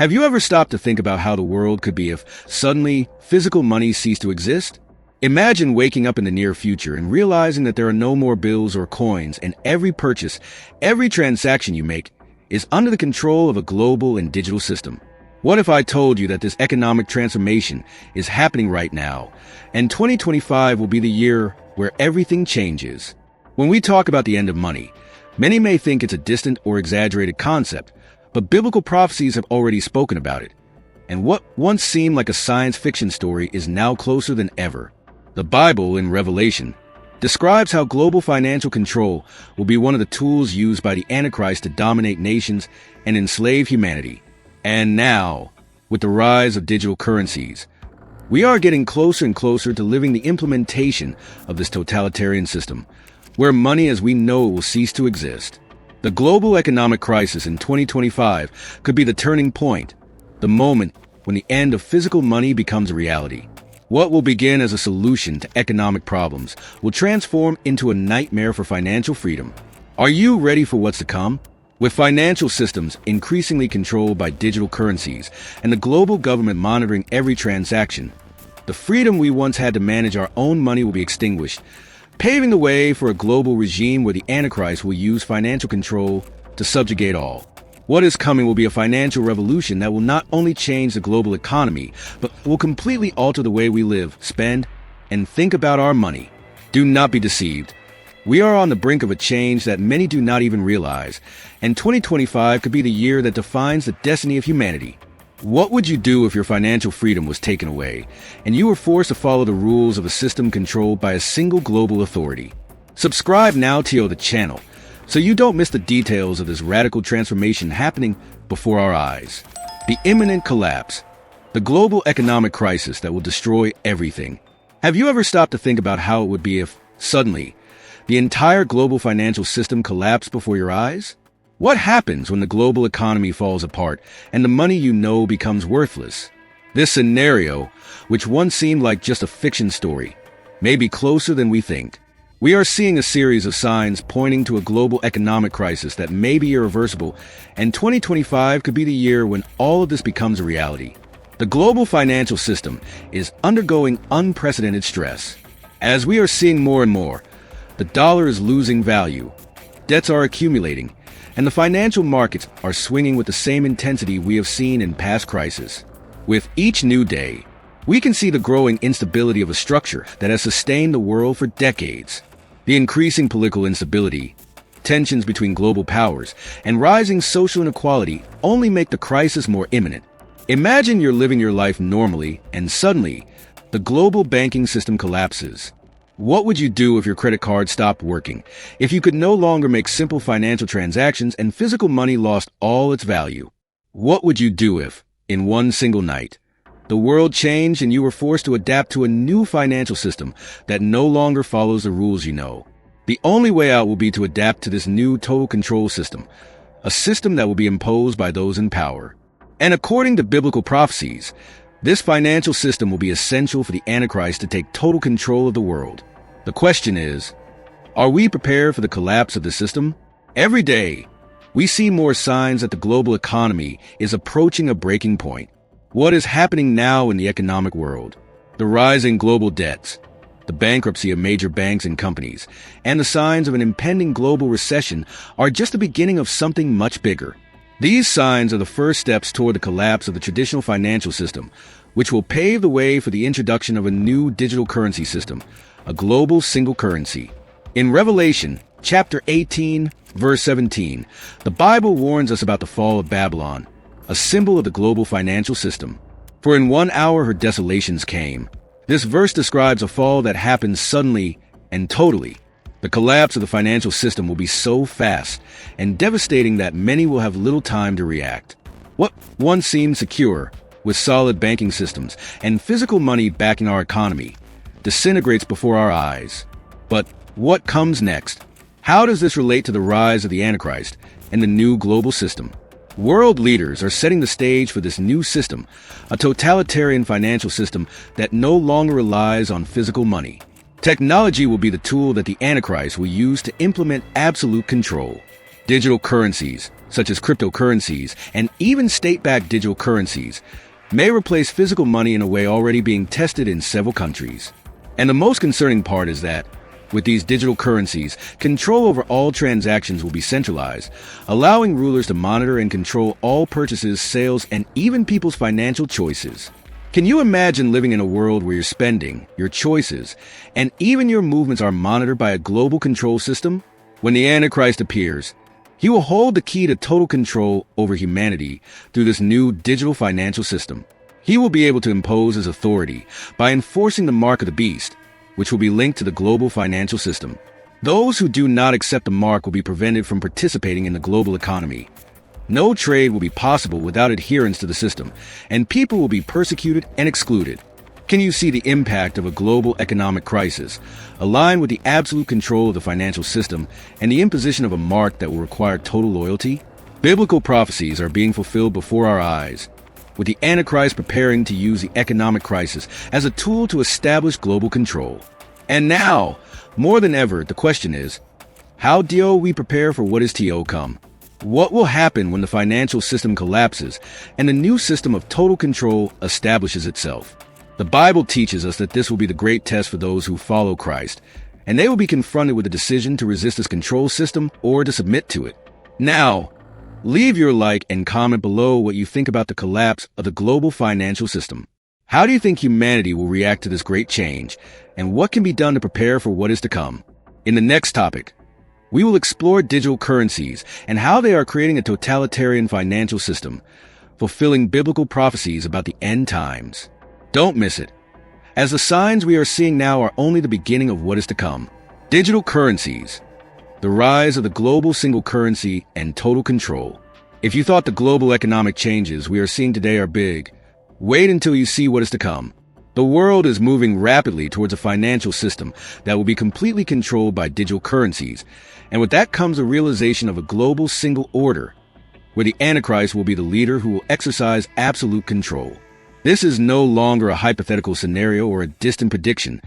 Have you ever stopped to think about how the world could be if suddenly physical money ceased to exist? Imagine waking up in the near future and realizing that there are no more bills or coins, and every purchase, every transaction you make is under the control of a global and digital system. What if I told you that this economic transformation is happening right now, and 2025 will be the year where everything changes? When we talk about the end of money, many may think it's a distant or exaggerated concept, but biblical prophecies have already spoken about it. And what once seemed like a science fiction story is now closer than ever. The Bible, in Revelation, describes how global financial control will be one of the tools used by the Antichrist to dominate nations and enslave humanity. And now, with the rise of digital currencies, we are getting closer and closer to living the implementation of this totalitarian system, where money as we know it will cease to exist. The global economic crisis in 2025 could be the turning point, the moment when the end of physical money becomes a reality. What will begin as a solution to economic problems will transform into a nightmare for financial freedom. Are you ready for what's to come? With financial systems increasingly controlled by digital currencies and the global government monitoring every transaction, the freedom we once had to manage our own money will be extinguished, paving the way for a global regime where the Antichrist will use financial control to subjugate all. What is coming will be a financial revolution that will not only change the global economy, but will completely alter the way we live, spend, and think about our money. Do not be deceived. We are on the brink of a change that many do not even realize, and 2025 could be the year that defines the destiny of humanity. What would you do if your financial freedom was taken away, and you were forced to follow the rules of a system controlled by a single global authority? Subscribe now to the channel, so you don't miss the details of this radical transformation happening before our eyes. The imminent collapse, the global economic crisis that will destroy everything. Have you ever stopped to think about how it would be if, suddenly, the entire global financial system collapsed before your eyes? What happens when the global economy falls apart and the money you know becomes worthless? This scenario, which once seemed like just a fiction story, may be closer than we think. We are seeing a series of signs pointing to a global economic crisis that may be irreversible, and 2025 could be the year when all of this becomes a reality. The global financial system is undergoing unprecedented stress. As we are seeing more and more, the dollar is losing value, debts are accumulating, and the financial markets are swinging with the same intensity we have seen in past crises. With each new day, we can see the growing instability of a structure that has sustained the world for decades. The increasing political instability, tensions between global powers, and rising social inequality only make the crisis more imminent. Imagine you're living your life normally, and suddenly, the global banking system collapses. What would you do if your credit card stopped working, if you could no longer make simple financial transactions and physical money lost all its value? What would you do if, in one single night, the world changed and you were forced to adapt to a new financial system that no longer follows the rules you know? The only way out will be to adapt to this new total control system, a system that will be imposed by those in power. And according to biblical prophecies, this financial system will be essential for the Antichrist to take total control of the world. The question is, are we prepared for the collapse of the system? Every day, we see more signs that the global economy is approaching a breaking point. What is happening now in the economic world? The rising global debts, the bankruptcy of major banks and companies, and the signs of an impending global recession are just the beginning of something much bigger. These signs are the first steps toward the collapse of the traditional financial system, which will pave the way for the introduction of a new digital currency system, a global single currency. In Revelation, chapter 18, verse 17, the Bible warns us about the fall of Babylon, a symbol of the global financial system. For in 1 hour her desolations came. This verse describes a fall that happens suddenly and totally. The collapse of the financial system will be so fast and devastating that many will have little time to react. What once seemed secure, with solid banking systems and physical money backing our economy, disintegrates before our eyes. But what comes next? How does this relate to the rise of the Antichrist and the new global system? World leaders are setting the stage for this new system, a totalitarian financial system that no longer relies on physical money. Technology will be the tool that the Antichrist will use to implement absolute control. Digital currencies, such as cryptocurrencies and even state-backed digital currencies, may replace physical money in a way already being tested in several countries. And the most concerning part is that, with these digital currencies, control over all transactions will be centralized, allowing rulers to monitor and control all purchases, sales, and even people's financial choices. Can you imagine living in a world where your spending, your choices, and even your movements are monitored by a global control system? When the Antichrist appears, he will hold the key to total control over humanity through this new digital financial system. He will be able to impose his authority by enforcing the mark of the beast, which will be linked to the global financial system. Those who do not accept the mark will be prevented from participating in the global economy. No trade will be possible without adherence to the system, and people will be persecuted and excluded. Can you see the impact of a global economic crisis, aligned with the absolute control of the financial system and the imposition of a mark that will require total loyalty? Biblical prophecies are being fulfilled before our eyes, with the Antichrist preparing to use the economic crisis as a tool to establish global control. And now, more than ever, the question is, how do we prepare for what is to come? What will happen when the financial system collapses and the new system of total control establishes itself? The Bible teaches us that this will be the great test for those who follow Christ, and they will be confronted with a decision to resist this control system or to submit to it. Now, leave your like and comment below what you think about the collapse of the global financial system. How do you think humanity will react to this great change, and what can be done to prepare for what is to come? In the next topic, we will explore digital currencies and how they are creating a totalitarian financial system, fulfilling biblical prophecies about the end times. Don't miss it, as the signs we are seeing now are only the beginning of what is to come. Digital currencies. The rise of the global single currency and total control. If you thought the global economic changes we are seeing today are big, wait until you see what is to come. The world is moving rapidly towards a financial system that will be completely controlled by digital currencies, and with that comes a realization of a global single order, where the Antichrist will be the leader who will exercise absolute control. This is no longer a hypothetical scenario or a distant prediction,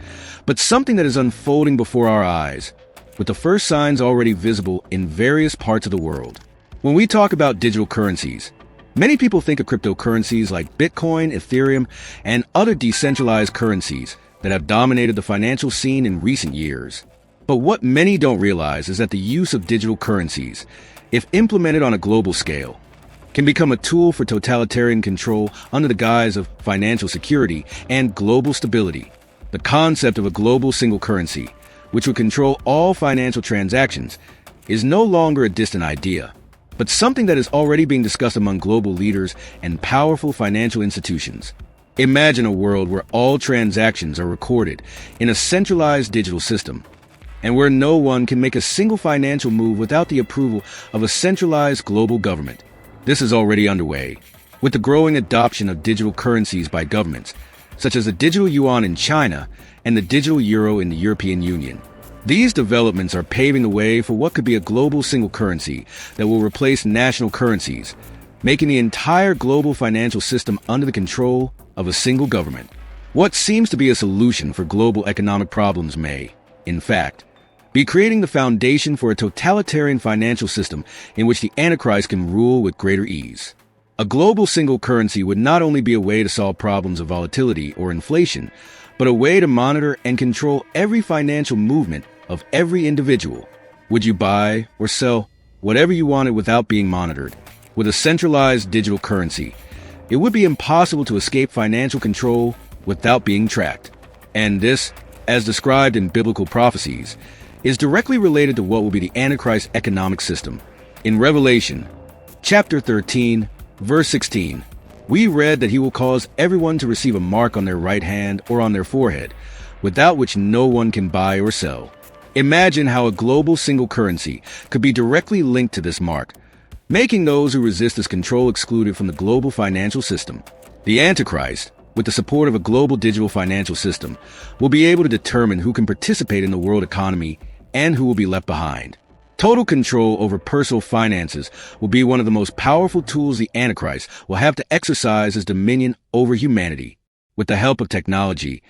but something that is unfolding before our eyes, with the first signs already visible in various parts of the world. When we talk about digital currencies, many people think of cryptocurrencies like Bitcoin, Ethereum, and other decentralized currencies that have dominated the financial scene in recent years. But what many don't realize is that the use of digital currencies, if implemented on a global scale, can become a tool for totalitarian control under the guise of financial security and global stability. The concept of a global single currency, which would control all financial transactions, is no longer a distant idea, but something that is already being discussed among global leaders and powerful financial institutions. Imagine a world where all transactions are recorded in a centralized digital system, and where no one can make a single financial move without the approval of a centralized global government. This is already underway, with the growing adoption of digital currencies by governments, such as the digital yuan in China and the digital euro in the European Union. These developments are paving the way for what could be a global single currency that will replace national currencies, making the entire global financial system under the control of a single government. What seems to be a solution for global economic problems may, in fact, be creating the foundation for a totalitarian financial system in which the Antichrist can rule with greater ease. A global single currency would not only be a way to solve problems of volatility or inflation, but a way to monitor and control every financial movement of every individual. Would you buy or sell whatever you wanted without being monitored? With a centralized digital currency, it would be impossible to escape financial control without being tracked. And this, as described in biblical prophecies, is directly related to what will be the Antichrist economic system. In Revelation, chapter 13, verse 16, we read that he will cause everyone to receive a mark on their right hand or on their forehead, without which no one can buy or sell. Imagine how a global single currency could be directly linked to this mark, making those who resist this control excluded from the global financial system. The Antichrist, with the support of a global digital financial system, will be able to determine who can participate in the world economy and who will be left behind. Total control over personal finances will be one of the most powerful tools the Antichrist will have to exercise his dominion over humanity. With the help of technology,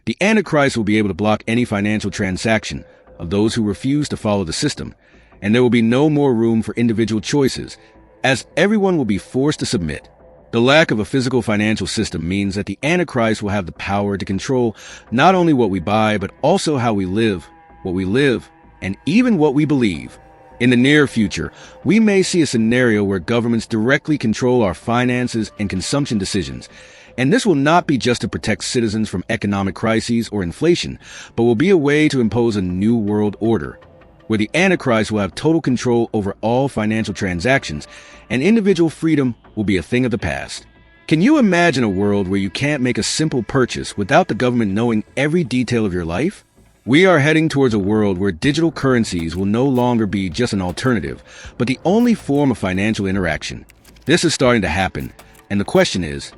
the Antichrist will be able to block any financial transaction of those who refuse to follow the system, and there will be no more room for individual choices, as everyone will be forced to submit. The lack of a physical financial system means that the Antichrist will have the power to control not only what we buy, but also how we live, and even what we believe. In the near future, we may see a scenario where governments directly control our finances and consumption decisions. And this will not be just to protect citizens from economic crises or inflation, but will be a way to impose a new world order, where the Antichrist will have total control over all financial transactions, and individual freedom will be a thing of the past. Can you imagine a world where you can't make a simple purchase without the government knowing every detail of your life? We are heading towards a world where digital currencies will no longer be just an alternative, but the only form of financial interaction. This is starting to happen, and the question is,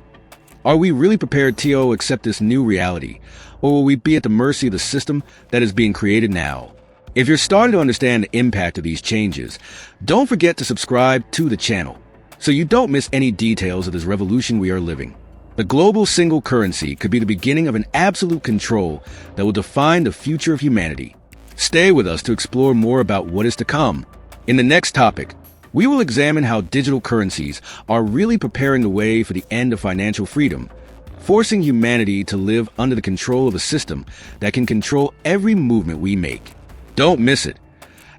are we really prepared to accept this new reality, or will we be at the mercy of the system that is being created now? If you're starting to understand the impact of these changes, don't forget to subscribe to the channel so you don't miss any details of this revolution we are living. The global single currency could be the beginning of an absolute control that will define the future of humanity. Stay with us to explore more about what is to come. In the next topic, we will examine how digital currencies are really preparing the way for the end of financial freedom, forcing humanity to live under the control of a system that can control every movement we make. Don't miss it,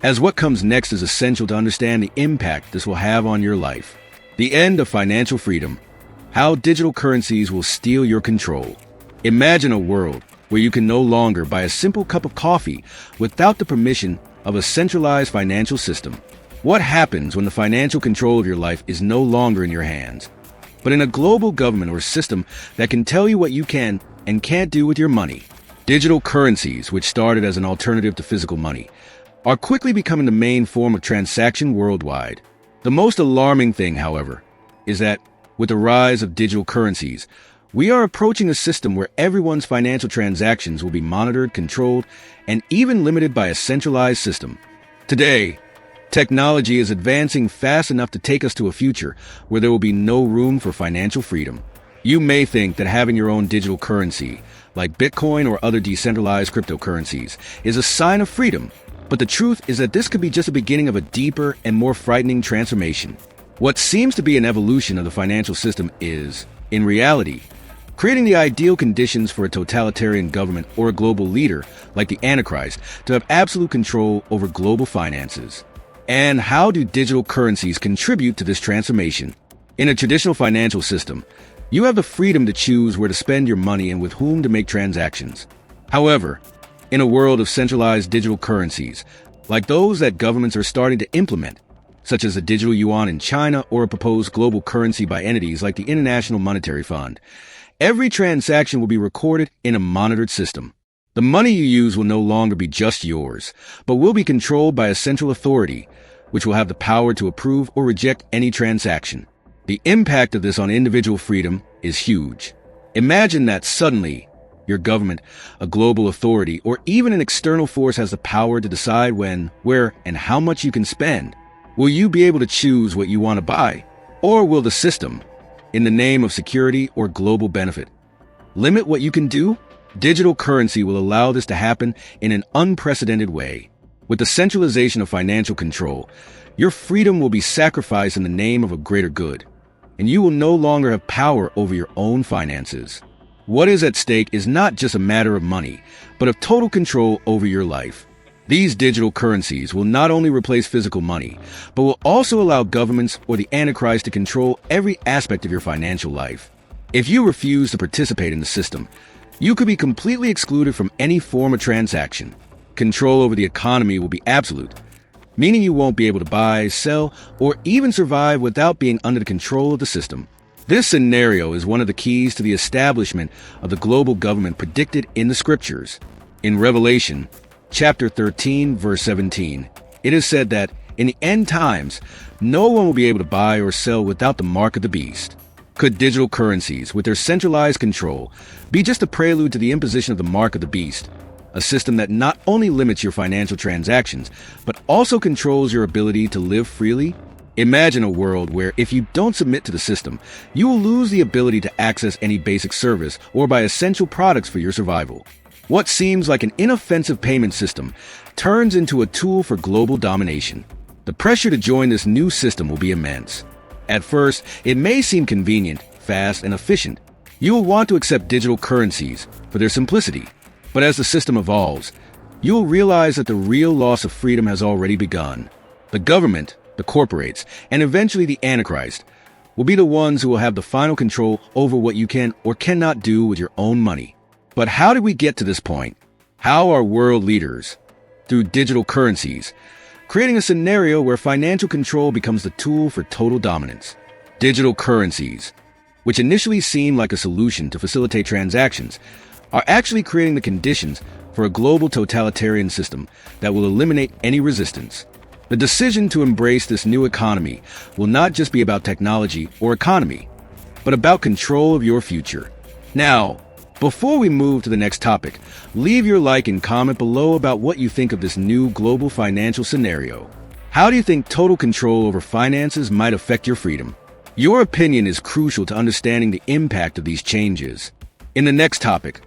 as what comes next is essential to understand the impact this will have on your life. The end of financial freedom, how digital currencies will steal your control. Imagine a world where you can no longer buy a simple cup of coffee without the permission of a centralized financial system. What happens when the financial control of your life is no longer in your hands, but in a global government or system that can tell you what you can and can't do with your money? Digital currencies, which started as an alternative to physical money, are quickly becoming the main form of transaction worldwide. The most alarming thing, however, is that with the rise of digital currencies, we are approaching a system where everyone's financial transactions will be monitored, controlled, and even limited by a centralized system. Today, technology is advancing fast enough to take us to a future where there will be no room for financial freedom. You may think that having your own digital currency, like Bitcoin or other decentralized cryptocurrencies, is a sign of freedom, but the truth is that this could be just the beginning of a deeper and more frightening transformation. What seems to be an evolution of the financial system is, in reality, creating the ideal conditions for a totalitarian government or a global leader, like the Antichrist, to have absolute control over global finances. And how do digital currencies contribute to this transformation? In a traditional financial system, you have the freedom to choose where to spend your money and with whom to make transactions. However, in a world of centralized digital currencies, like those that governments are starting to implement, such as the digital yuan in China or a proposed global currency by entities like the International Monetary Fund, every transaction will be recorded in a monitored system. The money you use will no longer be just yours, but will be controlled by a central authority, which will have the power to approve or reject any transaction. The impact of this on individual freedom is huge. Imagine that suddenly, your government, a global authority, or even an external force has the power to decide when, where, and how much you can spend. Will you be able to choose what you want to buy? Or will the system, in the name of security or global benefit, limit what you can do? Digital currency will allow this to happen in an unprecedented way. With the centralization of financial control, your freedom will be sacrificed in the name of a greater good, and you will no longer have power over your own finances. What is at stake is not just a matter of money, but of total control over your life. These digital currencies will not only replace physical money, but will also allow governments or the Antichrist to control every aspect of your financial life. If you refuse to participate in the system, you could be completely excluded from any form of transaction. Control over the economy will be absolute, meaning you won't be able to buy, sell, or even survive without being under the control of the system. This scenario is one of the keys to the establishment of the global government predicted in the scriptures. In Revelation, chapter 13, verse 17, it is said that in the end times, no one will be able to buy or sell without the mark of the beast. Could digital currencies, with their centralized control, be just a prelude to the imposition of the mark of the beast? A system that not only limits your financial transactions, but also controls your ability to live freely? Imagine a world where if you don't submit to the system, you will lose the ability to access any basic service or buy essential products for your survival. What seems like an inoffensive payment system turns into a tool for global domination. The pressure to join this new system will be immense. At first, it may seem convenient, fast, and efficient. You will want to accept digital currencies for their simplicity. But as the system evolves, you will realize that the real loss of freedom has already begun. The government, the corporates, and eventually the Antichrist will be the ones who will have the final control over what you can or cannot do with your own money. But how did we get to this point? How are world leaders, through digital currencies, creating a scenario where financial control becomes the tool for total dominance? Digital currencies, which initially seem like a solution to facilitate transactions, are actually creating the conditions for a global totalitarian system that will eliminate any resistance. The decision to embrace this new economy will not just be about technology or economy, but about control of your future. Now, before we move to the next topic, leave your like and comment below about what you think of this new global financial scenario. How do you think total control over finances might affect your freedom? Your opinion is crucial to understanding the impact of these changes. In the next topic,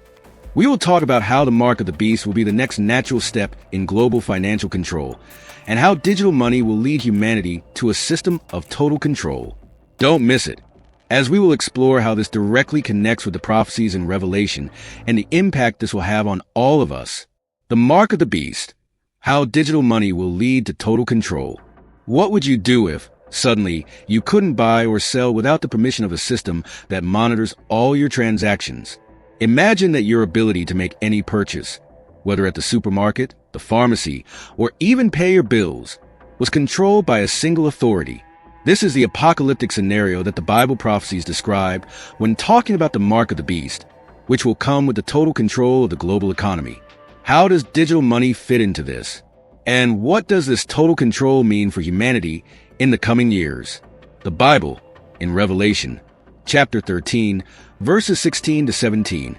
we will talk about how the mark of the beast will be the next natural step in global financial control, and how digital money will lead humanity to a system of total control. Don't miss it, as we will explore how this directly connects with the prophecies in Revelation and the impact this will have on all of us. The mark of the beast, how digital money will lead to total control. What would you do if, suddenly, you couldn't buy or sell without the permission of a system that monitors all your transactions? Imagine that your ability to make any purchase, whether at the supermarket, the pharmacy, or even pay your bills, was controlled by a single authority. This is the apocalyptic scenario that the Bible prophecies describe when talking about the mark of the beast, which will come with the total control of the global economy. How does digital money fit into this? And what does this total control mean for humanity in the coming years? The Bible, in Revelation, chapter 13, verses 16 to 17,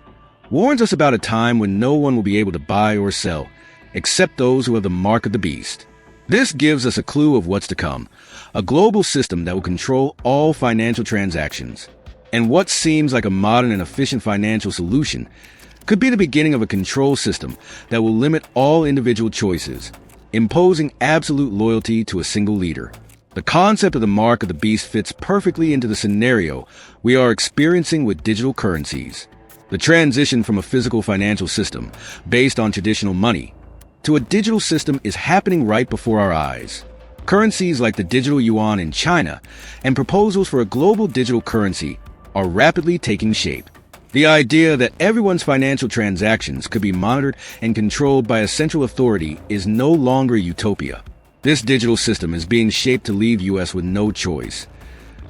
warns us about a time when no one will be able to buy or sell, except those who have the mark of the beast. This gives us a clue of what's to come, a global system that will control all financial transactions. And what seems like a modern and efficient financial solution could be the beginning of a control system that will limit all individual choices, imposing absolute loyalty to a single leader. The concept of the mark of the beast fits perfectly into the scenario we are experiencing with digital currencies. The transition from a physical financial system based on traditional money to a digital system is happening right before our eyes. Currencies like the digital yuan in China and proposals for a global digital currency are rapidly taking shape. The idea that everyone's financial transactions could be monitored and controlled by a central authority is no longer a utopia. This digital system is being shaped to leave us with no choice.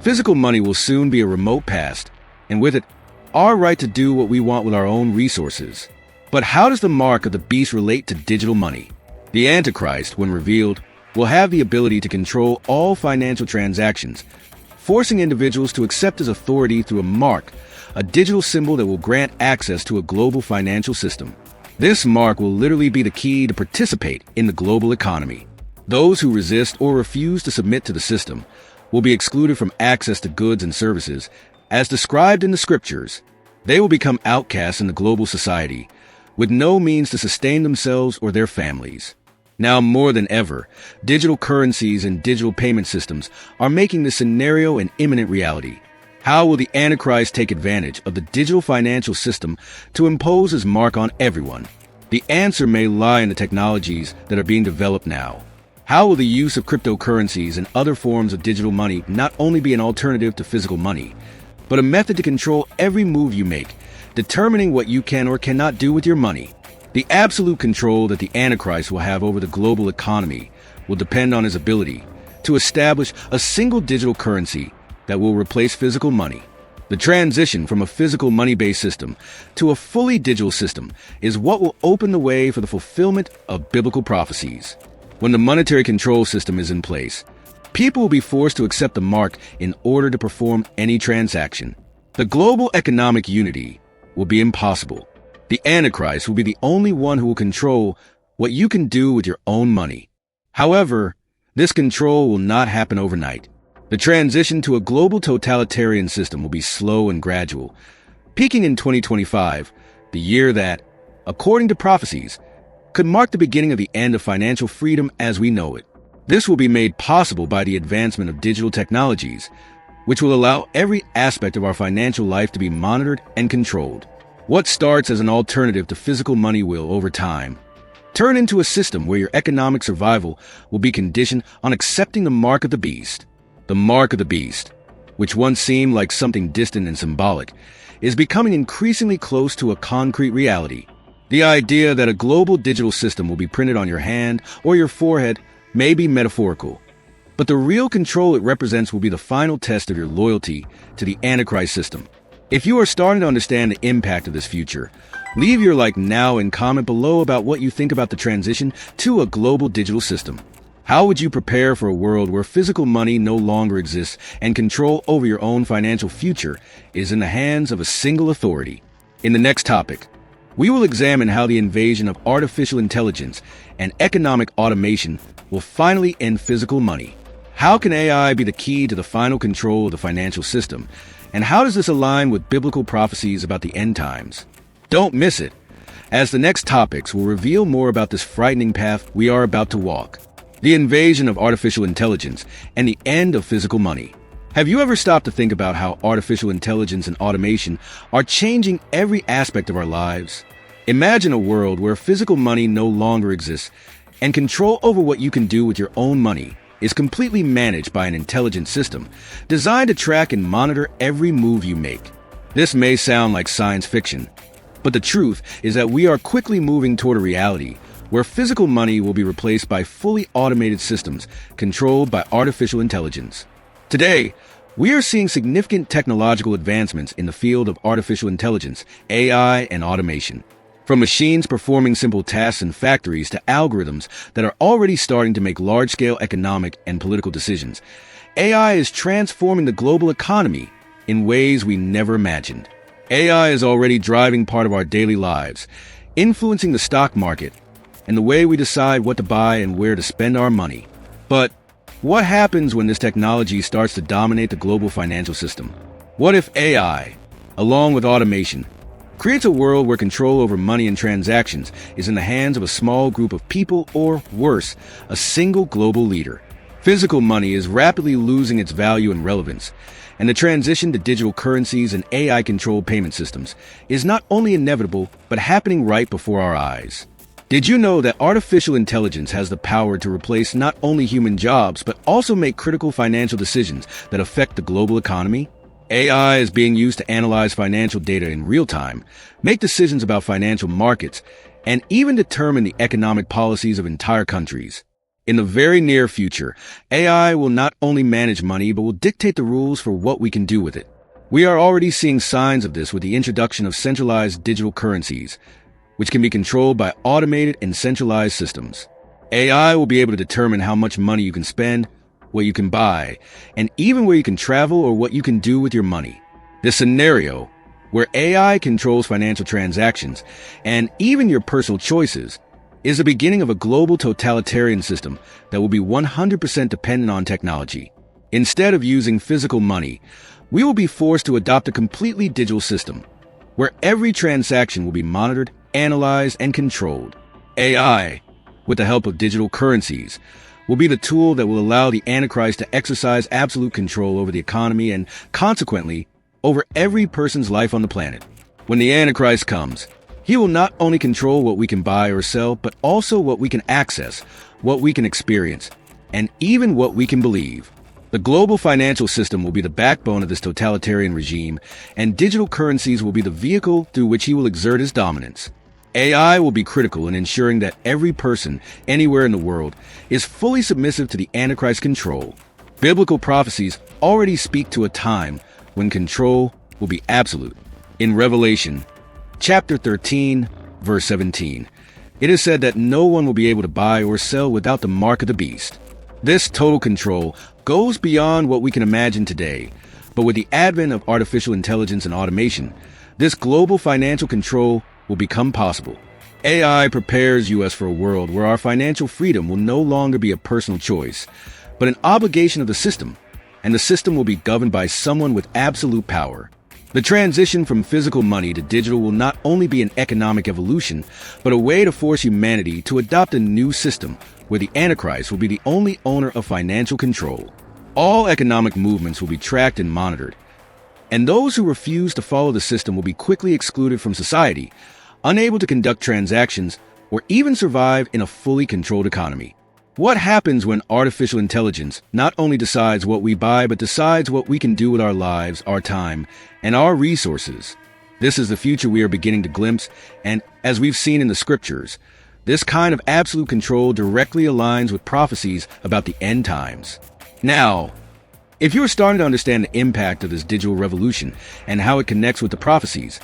Physical money will soon be a remote past, and with it, our right to do what we want with our own resources. But how does the mark of the beast relate to digital money? The Antichrist, when revealed, will have the ability to control all financial transactions, forcing individuals to accept his authority through a mark, a digital symbol that will grant access to a global financial system. This mark will literally be the key to participate in the global economy. Those who resist or refuse to submit to the system will be excluded from access to goods and services, as described in the scriptures. They will become outcasts in the global society, with no means to sustain themselves or their families. Now more than ever, digital currencies and digital payment systems are making this scenario an imminent reality. How will the Antichrist take advantage of the digital financial system to impose his mark on everyone? The answer may lie in the technologies that are being developed now. How will the use of cryptocurrencies and other forms of digital money not only be an alternative to physical money, but a method to control every move you make, determining what you can or cannot do with your money? The absolute control that the Antichrist will have over the global economy will depend on his ability to establish a single digital currency that will replace physical money. The transition from a physical money-based system to a fully digital system is what will open the way for the fulfillment of biblical prophecies. When the monetary control system is in place, people will be forced to accept the mark in order to perform any transaction. The global economic unity will be impossible. The Antichrist will be the only one who will control what you can do with your own money. However, this control will not happen overnight. The transition to a global totalitarian system will be slow and gradual, peaking in 2025, the year that, according to prophecies, could mark the beginning of the end of financial freedom as we know it. This will be made possible by the advancement of digital technologies, which will allow every aspect of our financial life to be monitored and controlled. What starts as an alternative to physical money will, over time, turn into a system where your economic survival will be conditioned on accepting the mark of the beast. The mark of the beast, which once seemed like something distant and symbolic, is becoming increasingly close to a concrete reality. The idea that a global digital system will be printed on your hand or your forehead may be metaphorical, but the real control it represents will be the final test of your loyalty to the Antichrist system. If you are starting to understand the impact of this future, leave your like now and comment below about what you think about the transition to a global digital system. How would you prepare for a world where physical money no longer exists and control over your own financial future is in the hands of a single authority? In the next topic, we will examine how the invasion of artificial intelligence and economic automation will finally end physical money. How can AI be the key to the final control of the financial system? And how does this align with biblical prophecies about the end times? Don't miss it, as the next topics will reveal more about this frightening path we are about to walk. The invasion of artificial intelligence and the end of physical money. Have you ever stopped to think about how artificial intelligence and automation are changing every aspect of our lives? Imagine a world where physical money no longer exists and control over what you can do with your own money is completely managed by an intelligent system designed to track and monitor every move you make. This may sound like science fiction, but the truth is that we are quickly moving toward a reality where physical money will be replaced by fully automated systems controlled by artificial intelligence. Today, we are seeing significant technological advancements in the field of artificial intelligence, AI, and automation. From machines performing simple tasks in factories to algorithms that are already starting to make large-scale economic and political decisions, AI is transforming the global economy in ways we never imagined. AI is already driving part of our daily lives, influencing the stock market and the way we decide what to buy and where to spend our money. But what happens when this technology starts to dominate the global financial system? What if AI, along with automation, creates a world where control over money and transactions is in the hands of a small group of people, or worse, a single global leader? Physical money is rapidly losing its value and relevance, and the transition to digital currencies and AI-controlled payment systems is not only inevitable, but happening right before our eyes. Did you know that artificial intelligence has the power to replace not only human jobs, but also make critical financial decisions that affect the global economy? AI is being used to analyze financial data in real time, make decisions about financial markets, and even determine the economic policies of entire countries. In the very near future, AI will not only manage money, but will dictate the rules for what we can do with it. We are already seeing signs of this with the introduction of centralized digital currencies, which can be controlled by automated and centralized systems. AI will be able to determine how much money you can spend, what you can buy, and even where you can travel or what you can do with your money. This scenario, where AI controls financial transactions and even your personal choices, is the beginning of a global totalitarian system that will be 100% dependent on technology. Instead of using physical money, we will be forced to adopt a completely digital system, where every transaction will be monitored, analyzed, and controlled. AI, with the help of digital currencies, will be the tool that will allow the Antichrist to exercise absolute control over the economy and, consequently, over every person's life on the planet. When the Antichrist comes, he will not only control what we can buy or sell, but also what we can access, what we can experience, and even what we can believe. The global financial system will be the backbone of this totalitarian regime, and digital currencies will be the vehicle through which he will exert his dominance. AI will be critical in ensuring that every person, anywhere in the world, is fully submissive to the Antichrist control. Biblical prophecies already speak to a time when control will be absolute. In Revelation, chapter 13, verse 17, it is said that no one will be able to buy or sell without the mark of the beast. This total control goes beyond what we can imagine today, but with the advent of artificial intelligence and automation, this global financial control will become possible. AI prepares us for a world where our financial freedom will no longer be a personal choice, but an obligation of the system, and the system will be governed by someone with absolute power. The transition from physical money to digital will not only be an economic evolution, but a way to force humanity to adopt a new system where the Antichrist will be the only owner of financial control. All economic movements will be tracked and monitored, and those who refuse to follow the system will be quickly excluded from society, unable to conduct transactions or even survive in a fully controlled economy. What happens when artificial intelligence not only decides what we buy, but decides what we can do with our lives, our time, and our resources? This is the future we are beginning to glimpse, and as we've seen in the scriptures, this kind of absolute control directly aligns with prophecies about the end times. Now, if you're starting to understand the impact of this digital revolution and how it connects with the prophecies,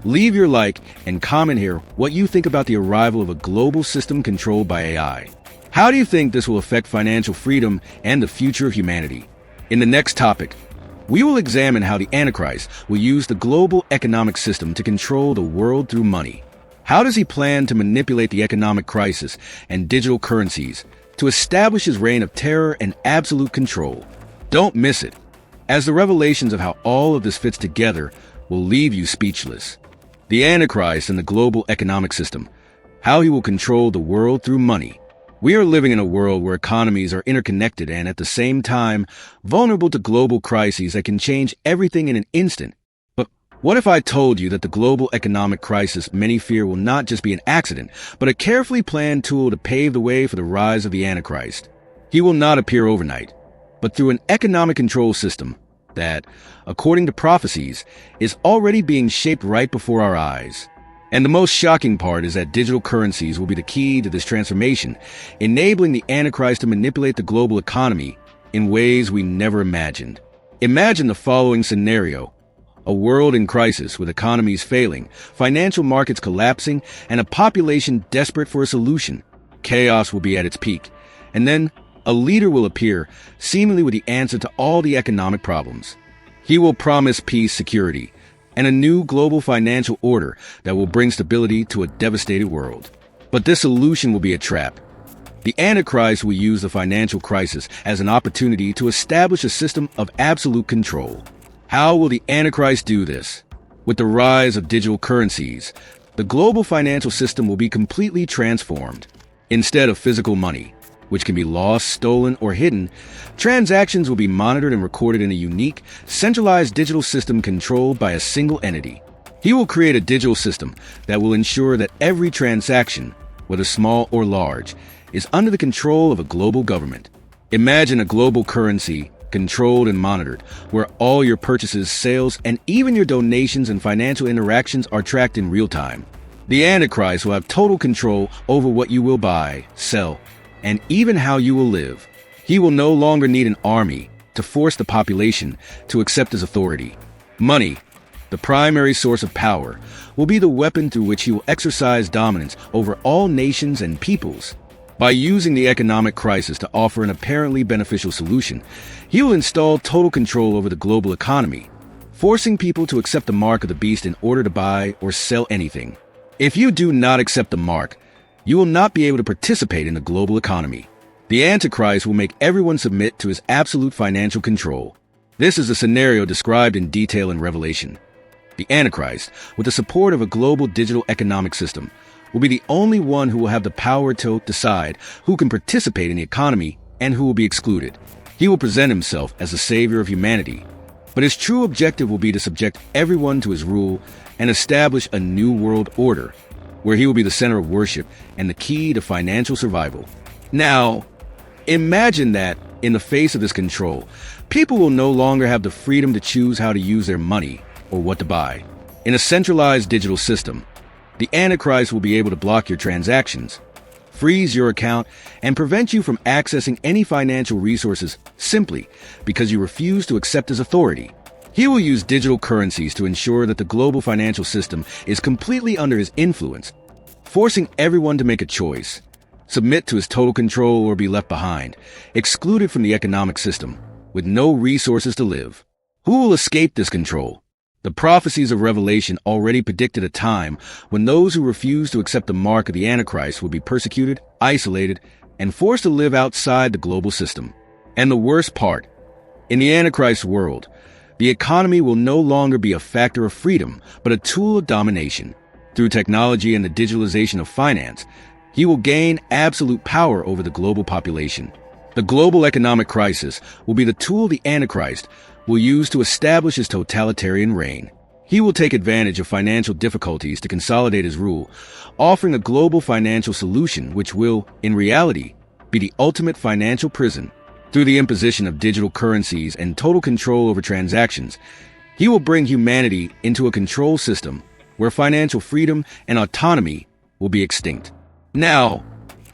leave your like and comment here what you think about the arrival of a global system controlled by AI. How do you think this will affect financial freedom and the future of humanity? In the next topic, we will examine how the Antichrist will use the global economic system to control the world through money. How does he plan to manipulate the economic crisis and digital currencies to establish his reign of terror and absolute control? Don't miss it, as the revelations of how all of this fits together will leave you speechless. The Antichrist and the global economic system, how he will control the world through money. We are living in a world where economies are interconnected and at the same time vulnerable to global crises that can change everything in an instant. But what if I told you that the global economic crisis many fear will not just be an accident, but a carefully planned tool to pave the way for the rise of the Antichrist? He will not appear overnight, but through an economic control system that, according to prophecies, is already being shaped right before our eyes. And the most shocking part is that digital currencies will be the key to this transformation, enabling the Antichrist to manipulate the global economy in ways we never imagined. Imagine the following scenario: a world in crisis with economies failing, financial markets collapsing, and a population desperate for a solution. Chaos will be at its peak, and then a leader will appear, seemingly with the answer to all the economic problems. He will promise peace, security, and a new global financial order that will bring stability to a devastated world. But this solution will be a trap. The Antichrist will use the financial crisis as an opportunity to establish a system of absolute control. How will the Antichrist do this? With the rise of digital currencies, the global financial system will be completely transformed. Instead of physical money, which can be lost, stolen, or hidden, transactions will be monitored and recorded in a unique, centralized digital system controlled by a single entity. He will create a digital system that will ensure that every transaction, whether small or large, is under the control of a global government. Imagine a global currency controlled and monitored, where all your purchases, sales, and even your donations and financial interactions are tracked in real time. The Antichrist will have total control over what you will buy, sell, and even how you will live. He will no longer need an army to force the population to accept his authority. Money, the primary source of power, will be the weapon through which he will exercise dominance over all nations and peoples. By using the economic crisis to offer an apparently beneficial solution, he will install total control over the global economy, forcing people to accept the mark of the beast in order to buy or sell anything. If you do not accept the mark, you will not be able to participate in the global economy. The Antichrist will make everyone submit to his absolute financial control. This is a scenario described in detail in Revelation. The Antichrist, with the support of a global digital economic system, will be the only one who will have the power to decide who can participate in the economy and who will be excluded. He will present himself as the savior of humanity, but his true objective will be to subject everyone to his rule and establish a new world order, where he will be the center of worship and the key to financial survival. Now, imagine that, in the face of this control, people will no longer have the freedom to choose how to use their money or what to buy. In a centralized digital system, the Antichrist will be able to block your transactions, freeze your account, and prevent you from accessing any financial resources simply because you refuse to accept his authority. He will use digital currencies to ensure that the global financial system is completely under his influence, forcing everyone to make a choice: submit to his total control or be left behind, excluded from the economic system, with no resources to live. Who will escape this control? The prophecies of Revelation already predicted a time when those who refuse to accept the mark of the Antichrist will be persecuted, isolated, and forced to live outside the global system. And the worst part, in the Antichrist world, the economy will no longer be a factor of freedom, but a tool of domination. Through technology and the digitalization of finance, he will gain absolute power over the global population. The global economic crisis will be the tool the Antichrist will use to establish his totalitarian reign. He will take advantage of financial difficulties to consolidate his rule, offering a global financial solution which will, in reality, be the ultimate financial prison. Through the imposition of digital currencies and total control over transactions, he will bring humanity into a control system where financial freedom and autonomy will be extinct. Now,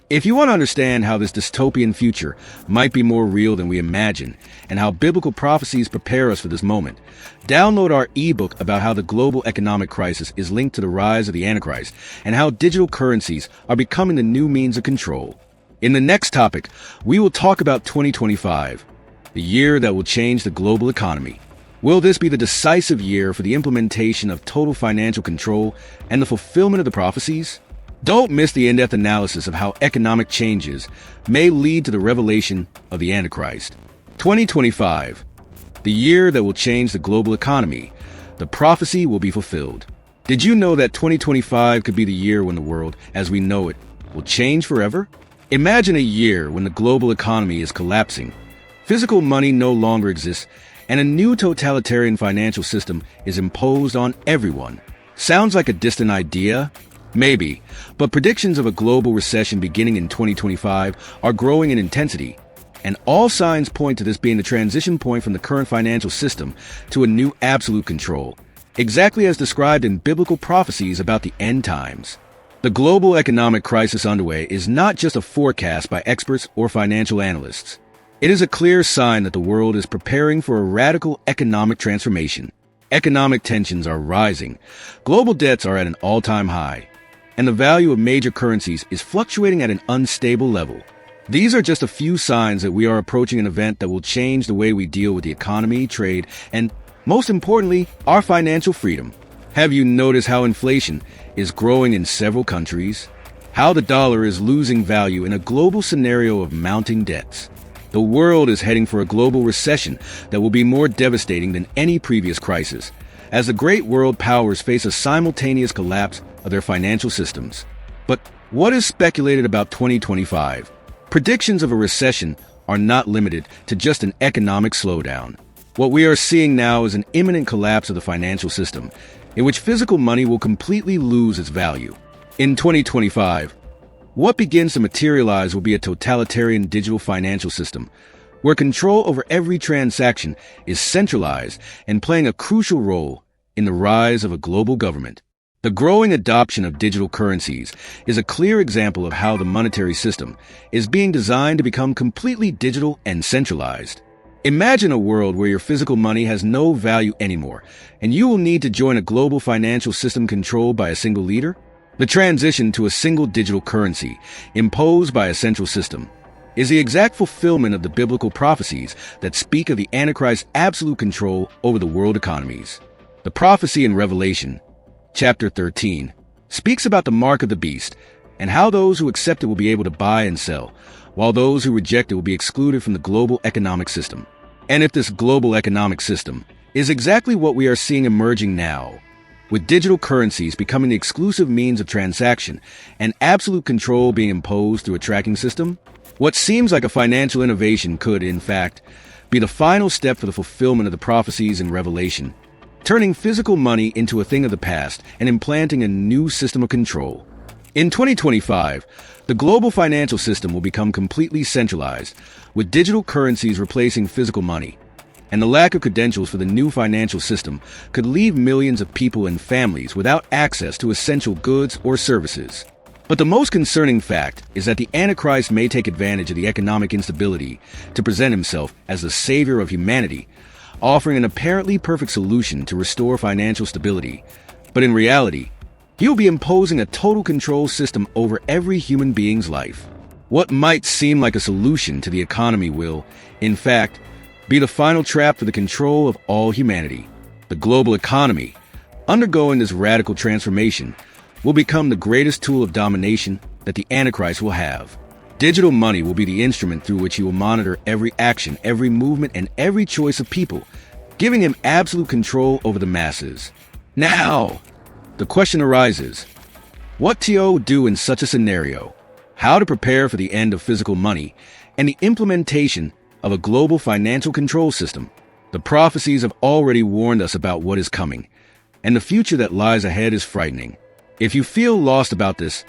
if you want to understand how this dystopian future might be more real than we imagine and how biblical prophecies prepare us for this moment, download our ebook about how the global economic crisis is linked to the rise of the Antichrist and how digital currencies are becoming the new means of control. In the next topic, we will talk about 2025, the year that will change the global economy. Will this be the decisive year for the implementation of total financial control and the fulfillment of the prophecies? Don't miss the in-depth analysis of how economic changes may lead to the revelation of the Antichrist. 2025, the year that will change the global economy. The prophecy will be fulfilled. Did you know that 2025 could be the year when the world, as we know it, will change forever? Imagine a year when the global economy is collapsing, physical money no longer exists, and a new totalitarian financial system is imposed on everyone. Sounds like a distant idea? Maybe, but predictions of a global recession beginning in 2025 are growing in intensity, and all signs point to this being the transition point from the current financial system to a new absolute control, exactly as described in biblical prophecies about the end times. The global economic crisis underway is not just a forecast by experts or financial analysts. It is a clear sign that the world is preparing for a radical economic transformation. Economic tensions are rising, global debts are at an all-time high, and the value of major currencies is fluctuating at an unstable level. These are just a few signs that we are approaching an event that will change the way we deal with the economy, trade, and, most importantly, our financial freedom. Have you noticed how inflation is growing in several countries? How the dollar is losing value in a global scenario of mounting debts? The world is heading for a global recession that will be more devastating than any previous crisis, as the great world powers face a simultaneous collapse of their financial systems. But what is speculated about 2025? Predictions of a recession are not limited to just an economic slowdown. What we are seeing now is an imminent collapse of the financial system, in which physical money will completely lose its value. In 2025, what begins to materialize will be a totalitarian digital financial system, where control over every transaction is centralized and playing a crucial role in the rise of a global government. The growing adoption of digital currencies is a clear example of how the monetary system is being designed to become completely digital and centralized. Imagine a world where your physical money has no value anymore, and you will need to join a global financial system controlled by a single leader. The transition to a single digital currency, imposed by a central system, is the exact fulfillment of the biblical prophecies that speak of the Antichrist's absolute control over the world economies. The prophecy in Revelation, chapter 13, speaks about the mark of the beast and how those who accept it will be able to buy and sell, while those who reject it will be excluded from the global economic system. And if this global economic system is exactly what we are seeing emerging now, with digital currencies becoming the exclusive means of transaction and absolute control being imposed through a tracking system, what seems like a financial innovation could, in fact, be the final step for the fulfillment of the prophecies in Revelation, turning physical money into a thing of the past and implanting a new system of control. In 2025, the global financial system will become completely centralized, with digital currencies replacing physical money. And the lack of credentials for the new financial system could leave millions of people and families without access to essential goods or services. But the most concerning fact is that the Antichrist may take advantage of the economic instability to present himself as the savior of humanity, offering an apparently perfect solution to restore financial stability. But in reality, he will be imposing a total control system over every human being's life. What might seem like a solution to the economy will, in fact, be the final trap for the control of all humanity. The global economy, undergoing this radical transformation, will become the greatest tool of domination that the Antichrist will have. Digital money will be the instrument through which he will monitor every action, every movement, and every choice of people, giving him absolute control over the masses. Now, the question arises, what to do in such a scenario? How to prepare for the end of physical money and the implementation of a global financial control system. The prophecies have already warned us about what is coming, and the future that lies ahead is frightening. If you feel lost about this,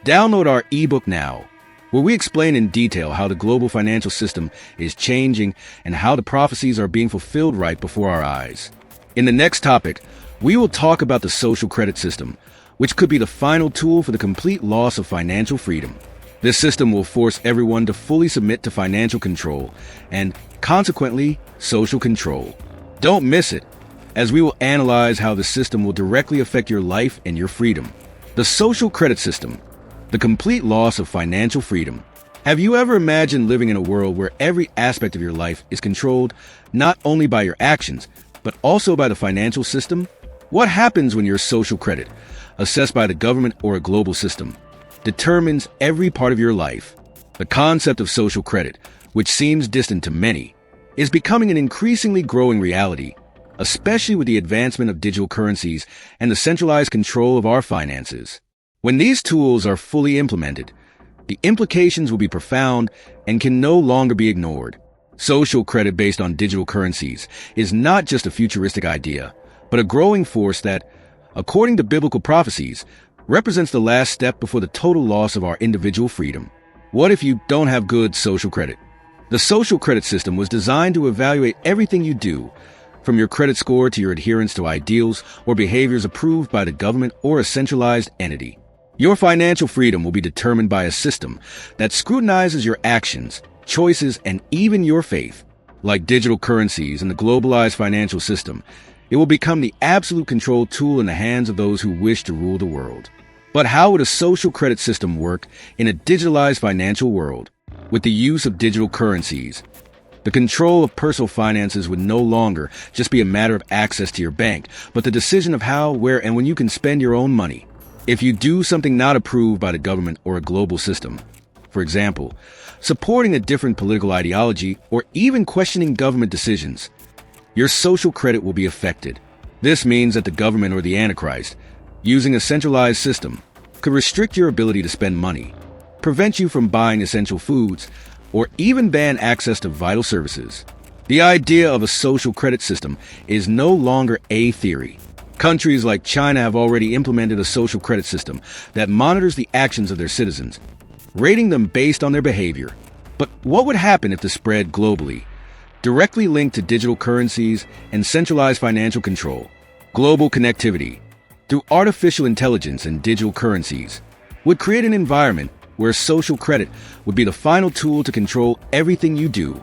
download our ebook now, where we explain in detail how the global financial system is changing and how the prophecies are being fulfilled right before our eyes. In the next topic, we will talk about the social credit system, which could be the final tool for the complete loss of financial freedom. This system will force everyone to fully submit to financial control and, consequently, social control. Don't miss it, as we will analyze how the system will directly affect your life and your freedom. The social credit system, the complete loss of financial freedom. Have you ever imagined living in a world where every aspect of your life is controlled not only by your actions, but also by the financial system? What happens when your social credit, assessed by the government or a global system, determines every part of your life? The concept of social credit, which seems distant to many, is becoming an increasingly growing reality, especially with the advancement of digital currencies and the centralized control of our finances. When these tools are fully implemented, the implications will be profound and can no longer be ignored. Social credit based on digital currencies is not just a futuristic idea, but a growing force that, according to biblical prophecies, represents the last step before the total loss of our individual freedom. What if you don't have good social credit? The social credit system was designed to evaluate everything you do, from your credit score to your adherence to ideals or behaviors approved by the government or a centralized entity. Your financial freedom will be determined by a system that scrutinizes your actions, choices, and even your faith. Like digital currencies and the globalized financial system, it will become the absolute control tool in the hands of those who wish to rule the world. But how would a social credit system work in a digitalized financial world? With the use of digital currencies, the control of personal finances would no longer just be a matter of access to your bank, but the decision of how, where, and when you can spend your own money. If you do something not approved by the government or a global system, for example, supporting a different political ideology or even questioning government decisions, your social credit will be affected. This means that the government or the Antichrist, using a centralized system, could restrict your ability to spend money, prevent you from buying essential foods, or even ban access to vital services. The idea of a social credit system is no longer a theory. Countries like China have already implemented a social credit system that monitors the actions of their citizens, rating them based on their behavior. But what would happen if this spread globally? Directly linked to digital currencies and centralized financial control, global connectivity, through artificial intelligence and digital currencies, would create an environment where social credit would be the final tool to control everything you do,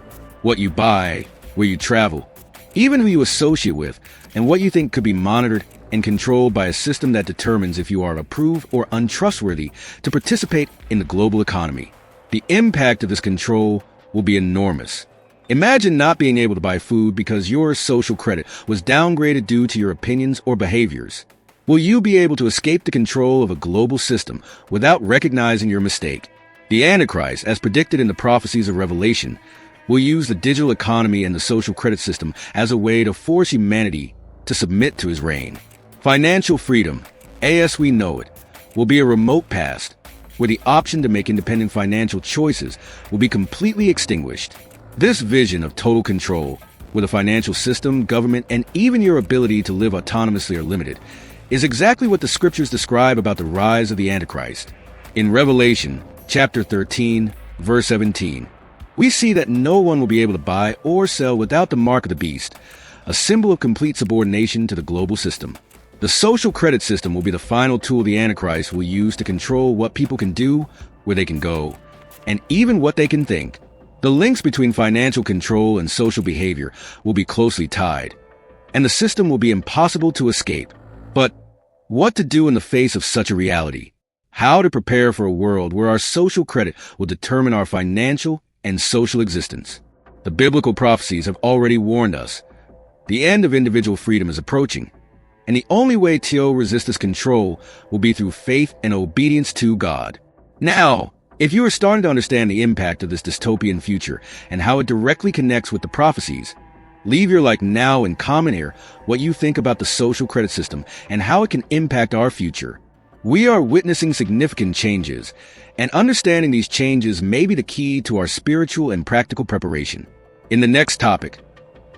what you buy, where you travel, even who you associate with, and what you think could be monitored and controlled by a system that determines if you are approved or untrustworthy to participate in the global economy. The impact of this control will be enormous. Imagine not being able to buy food because your social credit was downgraded due to your opinions or behaviors. Will you be able to escape the control of a global system without recognizing your mistake? The Antichrist, as predicted in the prophecies of Revelation, will use the digital economy and the social credit system as a way to force humanity to submit to his reign. Financial freedom, as we know it, will be a remote past, where the option to make independent financial choices will be completely extinguished. This vision of total control, where the financial system, government, and even your ability to live autonomously are limited, is exactly what the scriptures describe about the rise of the Antichrist. In Revelation, chapter 13, verse 17, we see that no one will be able to buy or sell without the mark of the beast, a symbol of complete subordination to the global system. The social credit system will be the final tool the Antichrist will use to control what people can do, where they can go, and even what they can think. The links between financial control and social behavior will be closely tied, and the system will be impossible to escape. But what to do in the face of such a reality? How to prepare for a world where our social credit will determine our financial and social existence? The biblical prophecies have already warned us. The end of individual freedom is approaching, and the only way to resist this control will be through faith and obedience to God. Now, if you are starting to understand the impact of this dystopian future and how it directly connects with the prophecies, leave your like now and comment here what you think about the social credit system and how it can impact our future. We are witnessing significant changes, and understanding these changes may be the key to our spiritual and practical preparation. In the next topic,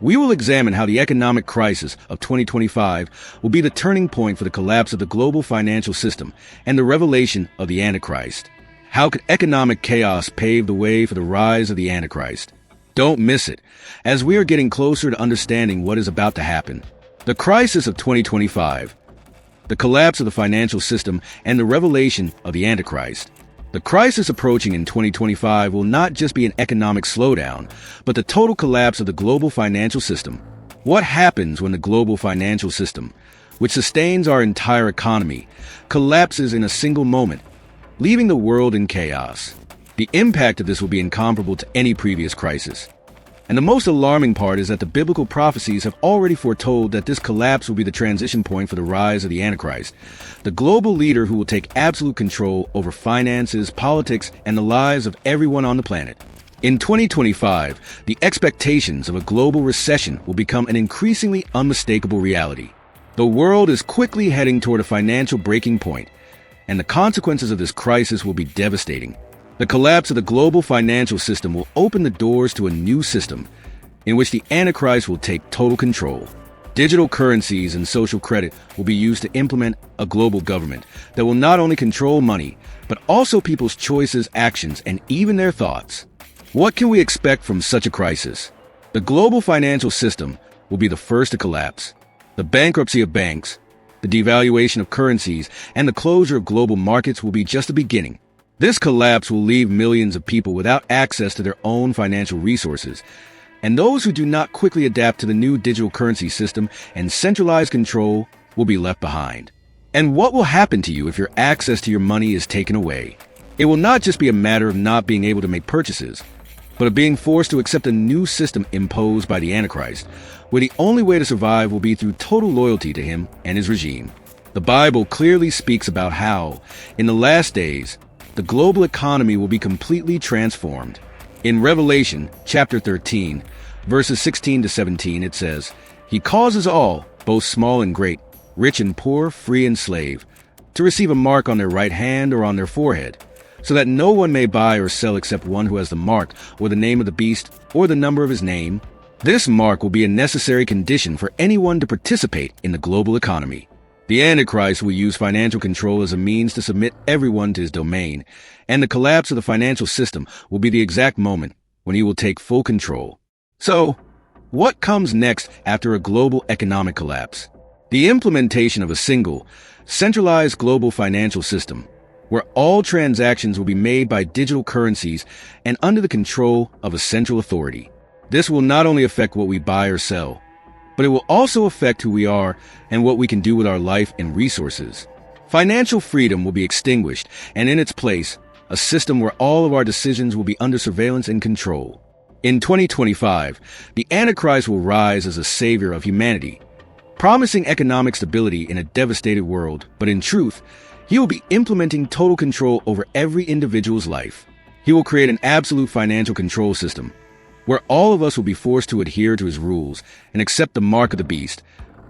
we will examine how the economic crisis of 2025 will be the turning point for the collapse of the global financial system and the revelation of the Antichrist. How could economic chaos pave the way for the rise of the Antichrist? Don't miss it, as we are getting closer to understanding what is about to happen. The crisis of 2025, the collapse of the financial system, and the revelation of the Antichrist. The crisis approaching in 2025 will not just be an economic slowdown, but the total collapse of the global financial system. What happens when the global financial system, which sustains our entire economy, collapses in a single moment, leaving the world in chaos? The impact of this will be incomparable to any previous crisis. And the most alarming part is that the biblical prophecies have already foretold that this collapse will be the transition point for the rise of the Antichrist, the global leader who will take absolute control over finances, politics, and the lives of everyone on the planet. In 2025, the expectations of a global recession will become an increasingly unmistakable reality. The world is quickly heading toward a financial breaking point, and the consequences of this crisis will be devastating. The collapse of the global financial system will open the doors to a new system in which the Antichrist will take total control. Digital currencies and social credit will be used to implement a global government that will not only control money, but also people's choices, actions, and even their thoughts. What can we expect from such a crisis? The global financial system will be the first to collapse. The bankruptcy of banks, the devaluation of currencies, and the closure of global markets will be just the beginning. This collapse will leave millions of people without access to their own financial resources, and those who do not quickly adapt to the new digital currency system and centralized control will be left behind. And what will happen to you if your access to your money is taken away? It will not just be a matter of not being able to make purchases, but of being forced to accept a new system imposed by the Antichrist, where the only way to survive will be through total loyalty to him and his regime. The Bible clearly speaks about how, in the last days, the global economy will be completely transformed. In Revelation chapter 13, verses 16 to 17, it says, "He causes all, both small and great, rich and poor, free and slave, to receive a mark on their right hand or on their forehead, so that no one may buy or sell except one who has the mark or the name of the beast or the number of his name. This mark will be a necessary condition for anyone to participate in the global economy." The Antichrist will use financial control as a means to submit everyone to his domain, and the collapse of the financial system will be the exact moment when he will take full control. So, what comes next after a global economic collapse? The implementation of a single, centralized global financial system, where all transactions will be made by digital currencies and under the control of a central authority. This will not only affect what we buy or sell, but it will also affect who we are and what we can do with our life and resources. Financial freedom will be extinguished, and in its place, a system where all of our decisions will be under surveillance and control. In 2025, the Antichrist will rise as a savior of humanity, promising economic stability in a devastated world, but in truth, he will be implementing total control over every individual's life. He will create an absolute financial control system, where all of us will be forced to adhere to his rules and accept the mark of the beast,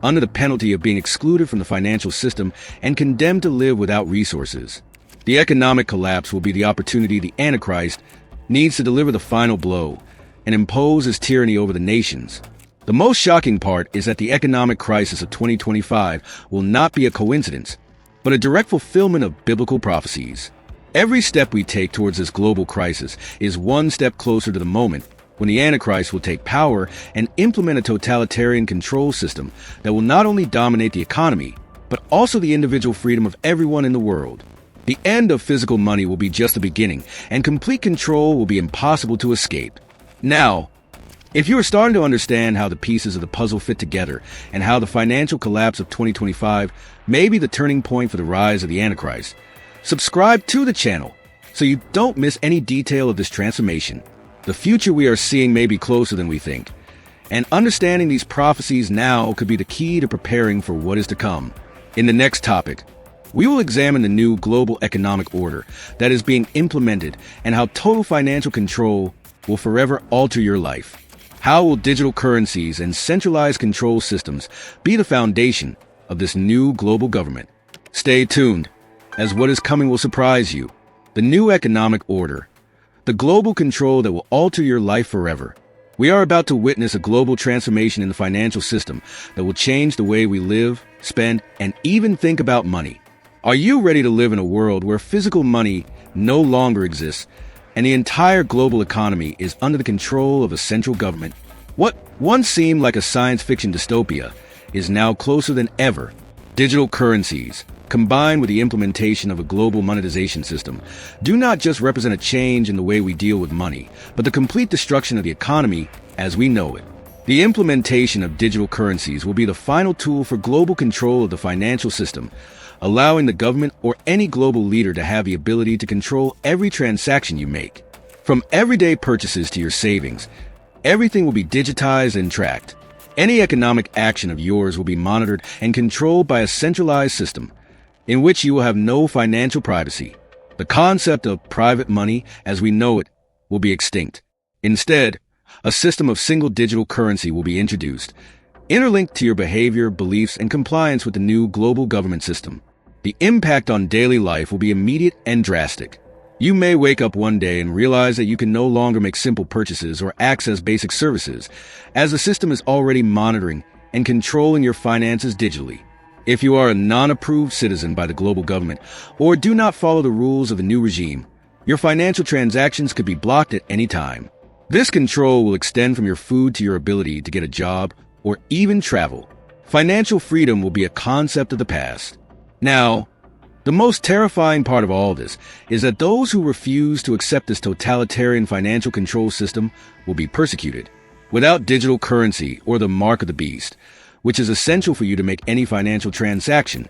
under the penalty of being excluded from the financial system and condemned to live without resources. The economic collapse will be the opportunity the Antichrist needs to deliver the final blow and impose his tyranny over the nations. The most shocking part is that the economic crisis of 2025 will not be a coincidence, but a direct fulfillment of biblical prophecies. Every step we take towards this global crisis is one step closer to the moment when the Antichrist will take power and implement a totalitarian control system that will not only dominate the economy, but also the individual freedom of everyone in the world. The end of physical money will be just the beginning, and complete control will be impossible to escape. Now, if you are starting to understand how the pieces of the puzzle fit together and how the financial collapse of 2025 may be the turning point for the rise of the Antichrist, subscribe to the channel so you don't miss any detail of this transformation. The future we are seeing may be closer than we think, and understanding these prophecies now could be the key to preparing for what is to come. In the next topic, we will examine the new global economic order that is being implemented and how total financial control will forever alter your life. How will digital currencies and centralized control systems be the foundation of this new global government? Stay tuned, as what is coming will surprise you. The new economic order. The global control that will alter your life forever. We are about to witness a global transformation in the financial system that will change the way we live, spend, and even think about money. Are you ready to live in a world where physical money no longer exists and the entire global economy is under the control of a central government? What once seemed like a science fiction dystopia is now closer than ever. Digital currencies, combined with the implementation of a global monetization system, do not just represent a change in the way we deal with money, but the complete destruction of the economy as we know it. The implementation of digital currencies will be the final tool for global control of the financial system, allowing the government or any global leader to have the ability to control every transaction you make. From everyday purchases to your savings, everything will be digitized and tracked. Any economic action of yours will be monitored and controlled by a centralized system, in which you will have no financial privacy. The concept of private money, as we know it, will be extinct. Instead, a system of single digital currency will be introduced, interlinked to your behavior, beliefs, and compliance with the new global government system. The impact on daily life will be immediate and drastic. You may wake up one day and realize that you can no longer make simple purchases or access basic services, as the system is already monitoring and controlling your finances digitally. If you are a non-approved citizen by the global government or do not follow the rules of the new regime, your financial transactions could be blocked at any time. This control will extend from your food to your ability to get a job or even travel. Financial freedom will be a concept of the past. Now, the most terrifying part of all this is that those who refuse to accept this totalitarian financial control system will be persecuted. Without digital currency or the mark of the beast, which is essential for you to make any financial transaction,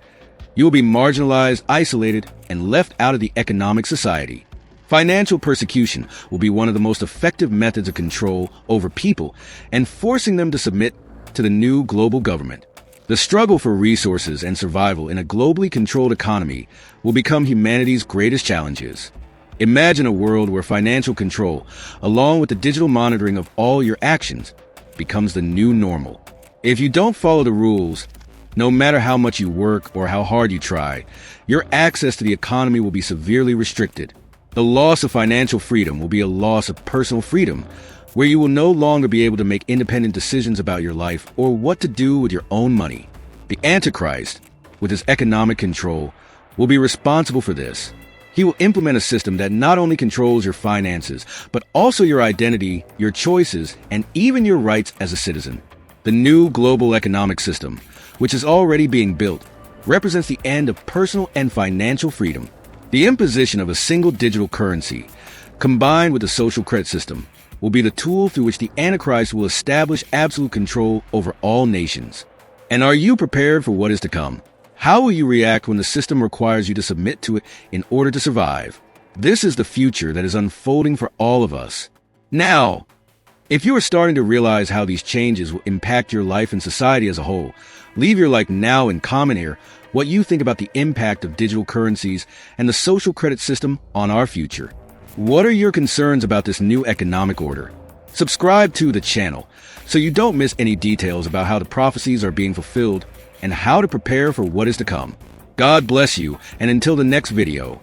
you will be marginalized, isolated, and left out of the economic society. Financial persecution will be one of the most effective methods of control over people and forcing them to submit to the new global government. The struggle for resources and survival in a globally controlled economy will become humanity's greatest challenges. Imagine a world where financial control, along with the digital monitoring of all your actions, becomes the new normal. If you don't follow the rules, no matter how much you work or how hard you try, your access to the economy will be severely restricted. The loss of financial freedom will be a loss of personal freedom, where you will no longer be able to make independent decisions about your life or what to do with your own money. The Antichrist, with his economic control, will be responsible for this. He will implement a system that not only controls your finances, but also your identity, your choices, and even your rights as a citizen. The new global economic system, which is already being built, represents the end of personal and financial freedom. The imposition of a single digital currency, combined with the social credit system, will be the tool through which the Antichrist will establish absolute control over all nations. And are you prepared for what is to come? How will you react when the system requires you to submit to it in order to survive? This is the future that is unfolding for all of us. Now, if you are starting to realize how these changes will impact your life and society as a whole, leave your like now in comment here what you think about the impact of digital currencies and the social credit system on our future. What are your concerns about this new economic order? Subscribe to the channel so you don't miss any details about how the prophecies are being fulfilled and how to prepare for what is to come. God bless you, and until the next video.